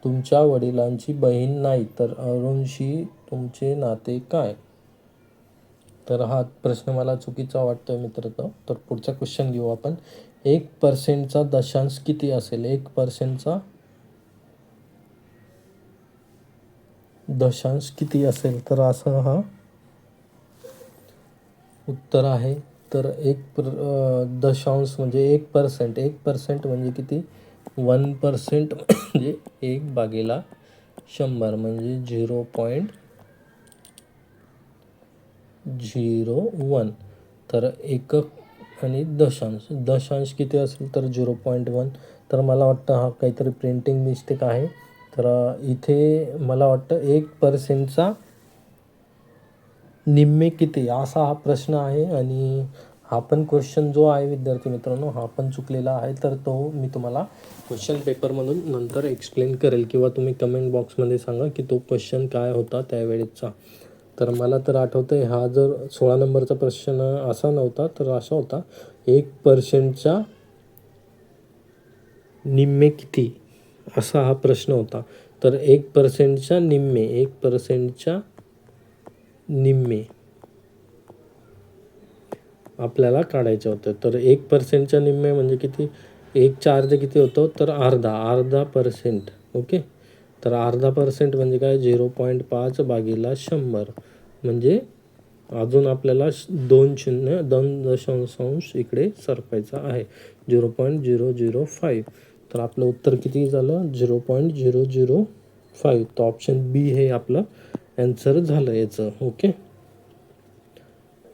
तुमच्या वडिलांची बहीण नाही, तर अरुणशी तुमचे नाते काय? तर हा प्रश्न मला चुकीचा वाटतोय मित्रांनो. तर पुढचा क्वेश्चन घेऊ आपण. 1% दशांश किती असेल? 1% दशांश किती असेल? तर असं हा उत्तर आहे. तर दशांश म्हणजे 1%. 1% म्हणजे किती? 1% म्हणजे 1/100 म्हणजे 0.01. तर एकक आणि दशांश किती असेल? तर 0.1. तर मला वाटतं हा काहीतरी प्रिंटिंग मिस्टेक आहे. तर इथे मला वाटतं 1%चा निम्मे किती असा हा प्रश्न आहे. आणि हा पण क्वेश्चन जो आहे विद्यार्थी मित्रांनो, हा पण चुकलेला आहे. तर तो मी तुम्हाला क्वेश्चन पेपरमधून नंतर एक्सप्लेन करेल, किंवा तुम्ही कमेंट बॉक्समध्ये सांगा की तो क्वेश्चन काय होता त्यावेळेचा. तर मला तर आठवतं आहे, हा जर 16 नंबरचा प्रश्न असा नव्हता, तर असा होता 1%च्या निम्मे किती, असा हा प्रश्न होता. तर 1%च्या निम्मे, 1%च्या निम्मे आपल्याला काढायचं होतं. तर 1%च्या निम्मे म्हणजे किती? 1च्या अर्धे किती होतं? तर अर्धा पर्सेंट. ओके. तर 1/2% म्हणजे काय? 0.5/100. म्हणजे अजून आपल्याला 2 दशांश इकडे सरकायचा आहे, 0.005. तर आपलं उत्तर किती झालं? 0.005. तर ऑप्शन बी हे आपलं ॲन्सर झालं याचं. ओके.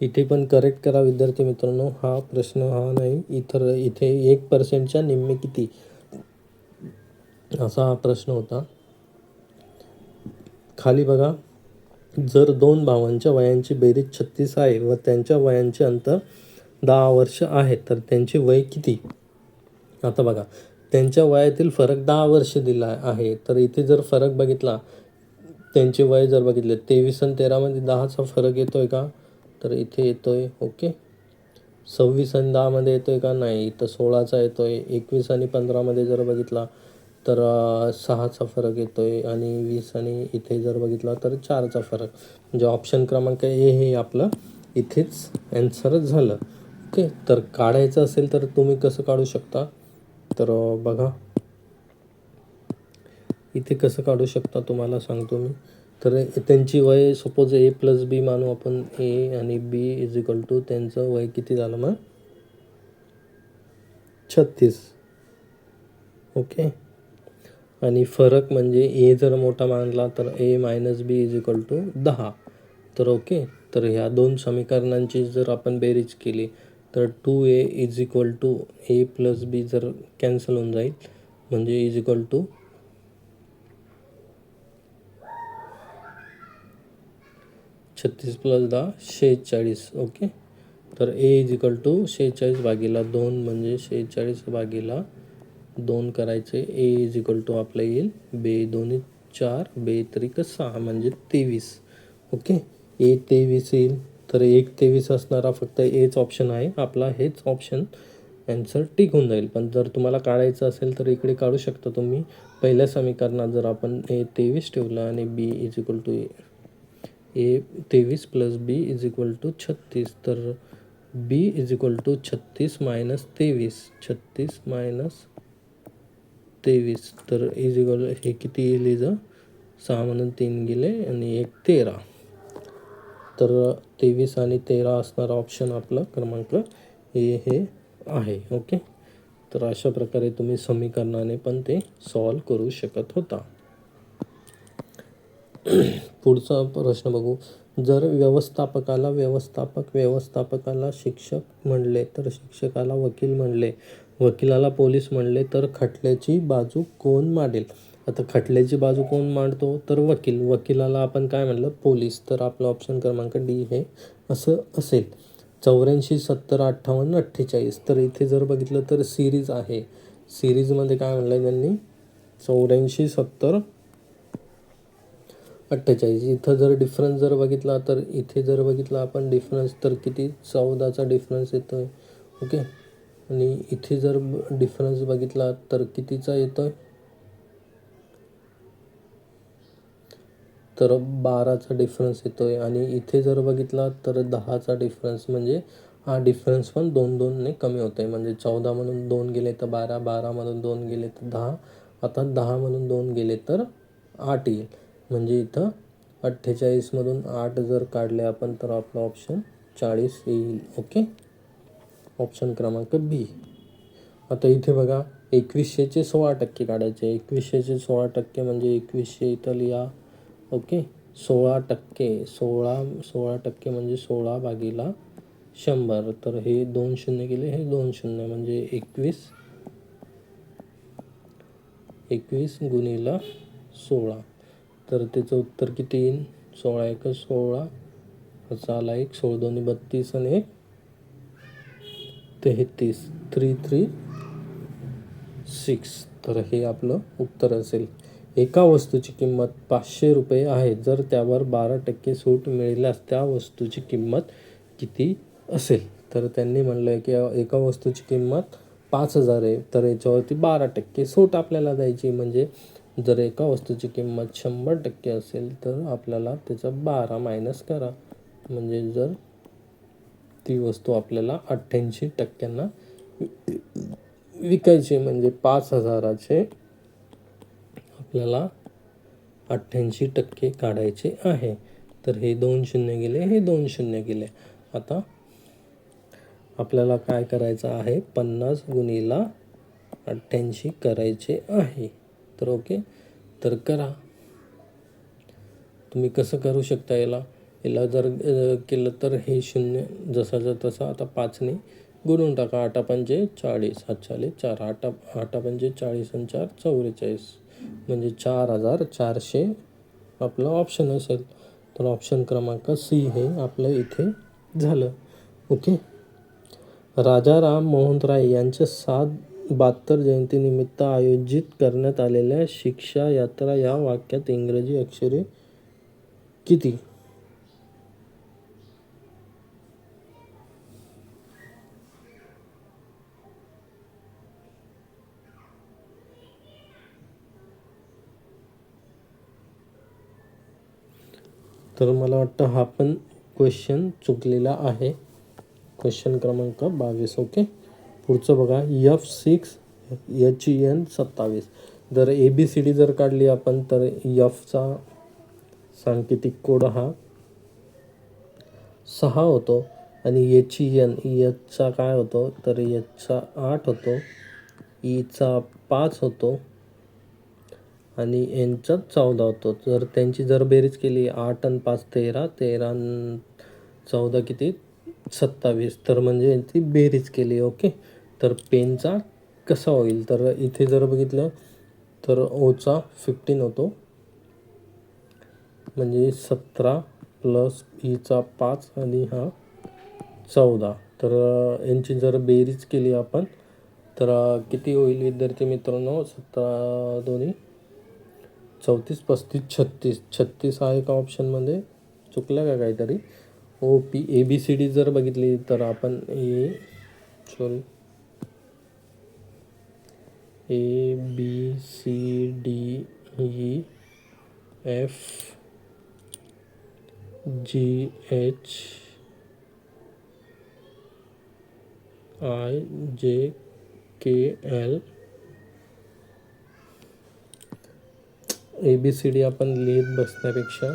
इथे पण करेक्ट करा विद्यार्थी मित्रांनो, हा प्रश्न हा नाही. इथे 1%च्या निम्मे किती असा हा प्रश्न होता. खाली बघा, जर 2 भावांच्या वयांची बेरीज 36 आहे व त्यांच्या वयांचे अंतर 10 वर्ष आहे, तर त्यांचे वय किती? आता बघा, त्यांच्या वयातील फरक 10 वर्ष दिला आहे. तर इथे जर फरक बघितला, त्यांचे वय जर बघितले 23 आणि 13 मध्ये 10चा फरक येतोय का? तर इथे येतोय. ओके, 26 आणि 10मध्ये येतोय का? नाही. तर 16चा येतोय. 21 आणि 15मध्ये जर बघितला तर 6चा फरक येतोय आणि 20 आणि इथे जर बघितला तर 4चा फरक. म्हणजे ऑप्शन क्रमांक ए हे आपलं इथेच ॲन्सरच झालं. ओके, तर काढायचं असेल तर तुम्ही कसं काढू शकता? तर बघा इथे कसं काढू शकता तुम्हाला सांगतो मी. तर त्यांची वय सपोज ए प्लस बी मानू आपण. ए आणि बी इज इक्वल टू त्यांचं वय किती झालं मग? 36. ओके, आणि फरक म्हणजे ए जर मोठा मानला तर A minus B is equal to 10. तर ओके, तर ह्या दोन समीकरणांची जर आपण बेरीज केली तर 2a is equal to A plus B जर कॅन्सल होऊन जाईल, म्हणजे is equal to 36 plus 10 46. Okay, तर ए इज इक्वल टू 46 भागीला 2 म्हणजे 46 भागीला 2 करायचे. ए इज इक्वल टू आपलं येईल बे दोन्ही 4 बे त्रिक 6 म्हणजे 23. ओके, ए 23 येईल. तर 1 23 असणारा फक्त एच ऑप्शन आहे आपला, हेच ऑप्शन ॲन्सर टिक होऊन जाईल. पण जर तुम्हाला काढायचं असेल तर इकडे काढू शकता तुम्ही. पहिल्या समीकरणात जर आपण ए 23 ठेवलं आणि b is equal to a 23 plus b is equal to 36, तर b is equal to 36 minus 23. 36 minus 23 तर इज इक्वल हे किती येईल? इज 6 म्हणून 3 गेले आणि 1 13. तर 23 आणि 13 असणारा ऑप्शन आपला क्रमांक हे आहे. ओके, तर अशा प्रकारे तुम्ही समीकरणाने पण ते सॉल्व करू शकत होता. पुढचा प्रश्न बघू. जर व्यवस्थापकाला शिक्षक म्हणले तर शिक्षकाला वकील म्हणले, वकिलाला पोलीस म्हणले तर खटल्याची बाजू कोण मांडेल? आता खटल्याची बाजू कोण मांडतो? तर वकील. वकिलाला आपण काय म्हणलं? पोलीस. तर आपलं ऑप्शन क्रमांक डी हे असं असेल. 84 70 58 48. तर इथे जर बघितलं तर सिरीज आहे. सिरीजमध्ये काय म्हणलं त्यांनी? 84 70 48. इथं जर डिफरन्स जर बघितला तर इथे जर बघितला आपण डिफरन्स तर किती? 14चा डिफरन्स येतो आहे. ओके, आणि इथे जर डिफरन्स बघितला तर कितीचा येतो आहे? तर 12चा डिफरन्स येतो आहे. आणि इथे जर बघितला तर 10चा डिफरन्स, म्हणजे हा डिफरन्स पण 2-2ने कमी होतो आहे. म्हणजे 14 म्हणून 2 गेले तर 12, 12 म्हणून 2 गेले तर 10, आता 10 म्हणून 2 गेले तर 8 येईल. म्हणजे इथं 48मधून 8 जर काढले आपण तर आपलं ऑप्शन 40 येईल. ओके, ऑप्शन क्रमांक बी. आता इथे बघा 2100चे 16% काढायचे. 2100चे 16% म्हणजे 2100 इथं लिहा. ओके, 16% 16% म्हणजे 16 भागीला 100. तर हे 2 शून्य गेले, हे 2 शून्य म्हणजे 21 गुणिला 16. तर त्याचं उत्तर किती येईल? 16 1 16, चाला 1 16 2 32 आणि 1 33 336. तर हे आपलं उत्तर असेल. एका वस्तूची किंमत 500 रुपये आहे. जर त्यावर 12% सूट मिळाल्यास त्या वस्तूची किंमत किती असेल? तर त्यांनी म्हणलं आहे की एका वस्तूची किंमत 5000 आहे, तर याच्यावरती 12% सूट आपल्याला द्यायची. म्हणजे जर एका वस्तूची किंमत 100% असेल तर आपल्याला त्याचं 12 मायनस करा. म्हणजे जर ती वस्तू आपल्याला 88% विकायची, म्हणजे 5000चे आपल्याला 88% काढायचे आहे. तर हे 2 शून्य गेले, हे 2 शून्य गेले. आता आपल्याला काय करायचं आहे? 50 गुणिला 88 करायचे आहे. तर ओके, तर करा. तुम्ही कसं करू शकता याला जर केलं तर हे शून्य जसाचा तसा आता 5ने गुणून टाका. 8 पंचे 40, 7 चाले 4, 8 पंचे 40 आणि 4 44, म्हणजे 4400 आपलं ऑप्शन असेल. तर ऑप्शन क्रमांक सी हे आपलं इथे झालं. ओके, राजाराम मोहन राय यांच्या 72 जयंतीनिमित्त आयोजित करण्यात आलेल्या शिक्षा यात्रा या वाक्यात इंग्रजी अक्षरे किती? तर मला वाटतं हा पण क्वेश्चन चुकलेला आहे. क्वेश्चन क्रमांक 22. ओके. पुढचं बघा, F6HEN 27. जर ABCD जर काढली आपण तर Fचा सांकेतिक कोड हा 6 होतो आणि Hचा काय होतो तर Hचा 8 होतो, Eचा 5 होतो आणि Nचा 14 होतो. जर त्यांची जर बेरीज केली 8 आणि 5 13, 13 आणि 14 किती 27, तर म्हणजे यांची बेरीज केली. ओके. तर पेनचा कसा होईल तर इथे जर बघितलं तर ओचा 15 होतो म्हणजे 17 प्लस Eचा 5 आणि हा 14. तर यांची जर बेरीज केली आपण तर किती होईल विद्यार्थी मित्रांनो? 17 दोन्ही 34, 35, 36. 36 आहे का ऑप्शनमध्ये? चुकलं का काहीतरी? ABCD जर बघितली तर आपण ABCD आपण लिहित बसण्यापेक्षा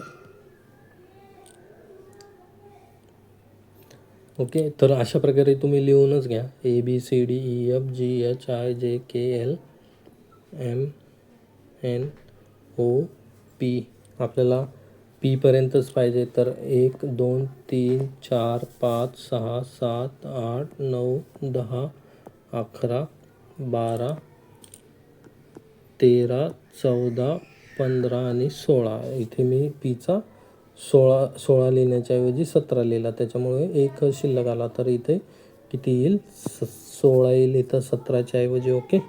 ओके. तर अशा प्रकारे तुम्ही लिहूनच घ्या ABCDEFGHIJKLMNOP. आपल्याला P पर्यंतच पाहिजे. तर 1 2 3 4 5 6 7 8 9 10 11 12 13 14 15 आणि 16. इथे मी Pचा 16 लिहिण्याच्या ऐवजी 17 लिहिला, त्याच्यामुळे एक शिल्लक आला. तर इथे किती येईल? 16 येईल इथं 17च्या ऐवजी. ओके.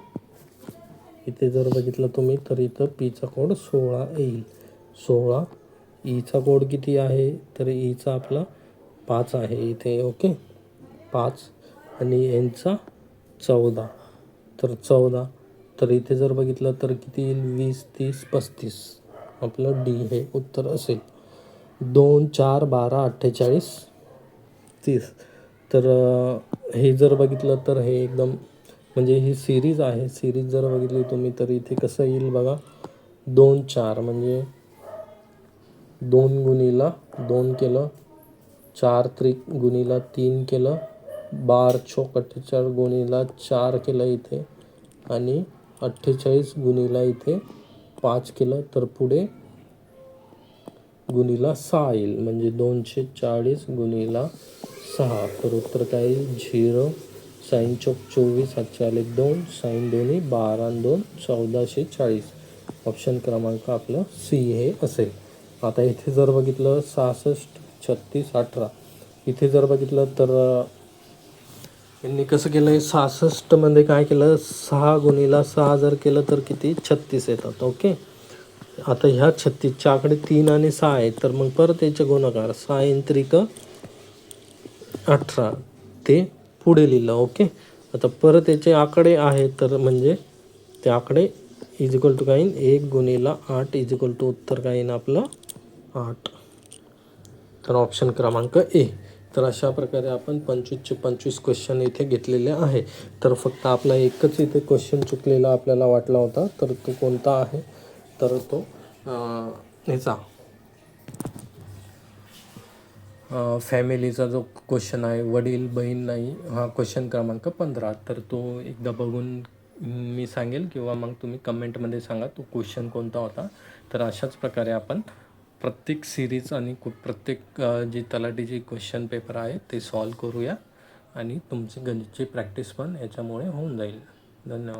इथे जर बघितलं तुम्ही तर इथं Pचा कोड 16 येईल. 16. Eचा कोड किती आहे तर Eचा आपला 5 आहे इथे. ओके. 5 आणि Nचा 14. तर 14. तर इथे जर बघितलं तर किती येईल? 20 30 35. आपलं D हे उत्तर असेल. 2 4 12 48 30. तर हे जर बघितलं तर हे एकदम म्हणजे ही सिरीज आहे. सिरीज जर बघितली तुम्ही तर इथे कसं येईल बघा. 2 4 म्हणजे 2 गुणिला 2 केलं, 4 त्रिक गुणिला 3 केलं, 12 चौक 48 गुणिला 4 केलं इथे आणि 48 गुणिला इथे 5 केलं. तर पुढे गुणिला 6 येईल म्हणजे 240 गुणिला 6. तर उत्तर काय येईल? 0. साईन चौक 24, 7 आले 2, साईन दोन्ही 12 आणि 2 1440. ऑप्शन क्रमांक आपलं C हे असेल. आता इथे जर बघितलं 66 36 18. इथे जर बघितलं तर यांनी कसं केलं आहे 66 मध्ये काय केलं 6 गुणिला 6 जर केलं तर किती 36 येतात. ओके. आता ह्या 36च्या आकडे 3 आणि 6 आहेत तर मग परत याचे गुणाकार 6 त्रिक 18 ते पुढे लिहिलं. ओके. आता परत याचे आकडे आहेत तर म्हणजे ते आकडे इज इक्वल टू काय येईल 1 गुणिला 8 इज इक्वल टू उत्तर काय येईल आपलं 8. तर ऑप्शन क्रमांक A. तर अशा प्रकारे आपण 25चे 25 क्वेश्चन इथे घेतलेले आहे. तर फक्त आपला एकच इथे क्वेश्चन चुकलेला आपल्याला वाटला होता. तर तो कोणता आहे तर तो ह्याचा फॅमिलीचा जो क्वेश्चन आहे वडील बहीण नाही हा क्वेश्चन क्रमांक 15. तर तो एकदा बघून मी सांगेल किंवा मग तुम्ही कमेंटमध्ये सांगा तो क्वेश्चन कोणता होता. तर अशाच प्रकारे आपण प्रत्येक सिरीज आणि प्रत्येक जी तलाठीची क्वेश्चन पेपर आहे ते सॉल्व करूया आणि तुमची गणितची प्रॅक्टिस पण याच्यामुळे होऊन जाईल. धन्यवाद.